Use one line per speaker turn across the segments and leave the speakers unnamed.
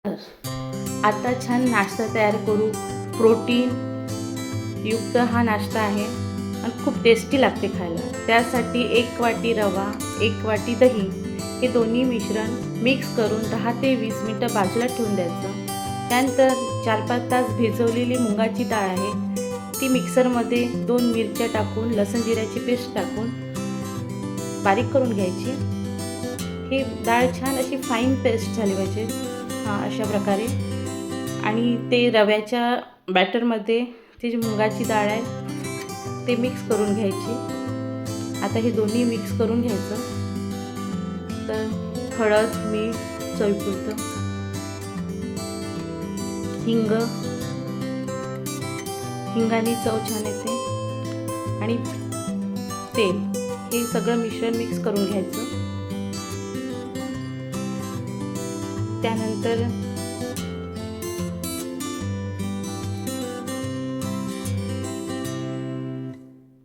आता छान नाश्ता तयार करू। प्रोटीन युक्त हा नाश्ता आहे आणि खूप टेस्टी लागते खायला। त्यासाठी 1 वाटी रवा, 1 वाटी दही हे दोन्ही मिश्रण मिक्स करून 10 ते 20 मिनिटं बाजूला ठेवून द्यायचं। त्यानंतर 4-5 तास भिजवलेली मुगाची डाळ आहे ती मिक्सरमध्ये 2 मिरच्या टाकून लसूण जिऱ्याची पेस्ट टाकून बारीक करून घ्यायची। ही डाळ छान अशी फाईन पेस्ट झाली पाहिजे अशा प्रकारे। आणि ते रव्याच्या बॅटरमध्ये ती जी मुगाची डाळ आहे ते मिक्स करून घ्यायची। आता हे दोन्ही मिक्स करून घ्यायचं। तर हळद, मीठ चवीपुरतं, हिंगाने चव छान येते आणि तेल हे सगळं मिश्रण मिक्स करून घ्यायचं। त्यानंतर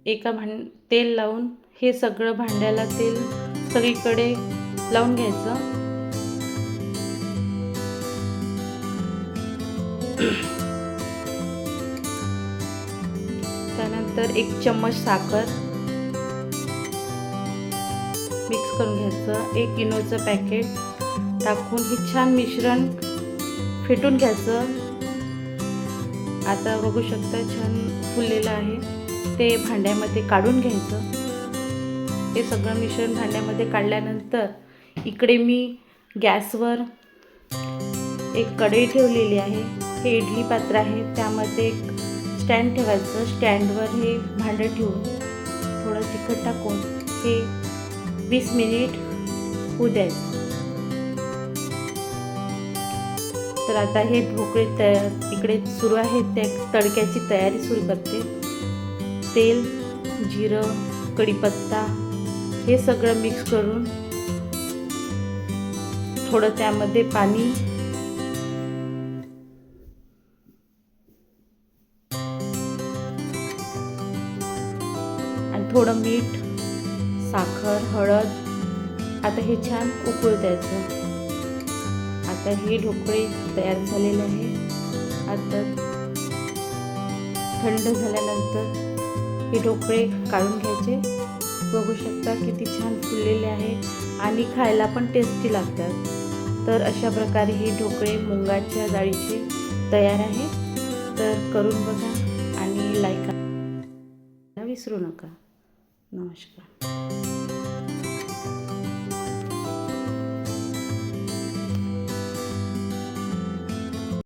एका तेल लावून हे सगळं भांड्याला तेल सगळीकडे लावून घ्यायचं। त्यानंतर 1 चम्मच साखर मिक्स करून घ्यायचं। 1 इनोचं पॅकेट टाकून हे छान मिश्रण फेटून घ्यायचं। आता बघू शकता छान फुललेलं आहे। ते भांड्यामध्ये काढून घ्यायचं। हे सगळं मिश्रण भांड्यामध्ये काढल्यानंतर इकडे मी गॅसवर एक कढई ठेवलेली आहे। हे इडली पात्र आहे, त्यामध्ये एक स्टँड ठेवायचं। स्टँडवर हे भांडं ठेवून थोडं तिखट टाकून हे 20 मिनिट होऊ द्यायचं। तर आता हे ढोकळे इकडे सुरू आहे, त्या तडक्याची तयारी सुरू करते। तेल, जिरं, कढीपत्ता हे सगळं मिक्स करून थोडं त्यामध्ये पाणी आणि थोडं मीठ, साखर, हळद आता हे छान उकळू द्यायचं। आता हे ढोकळे तयार झालेले आहे। आता थंड झाल्यानंतर हे ढोकळे काढून घ्यायचे। बघू शकता किती छान फुललेले आहे आणि खायला पण टेस्टी लागतात। तर अशा प्रकारे हे ढोकळे मुगाच्या डाळीचे तयार आहे। तर करून बघा आणि लाईक करायला विसरू नका। नमस्कार।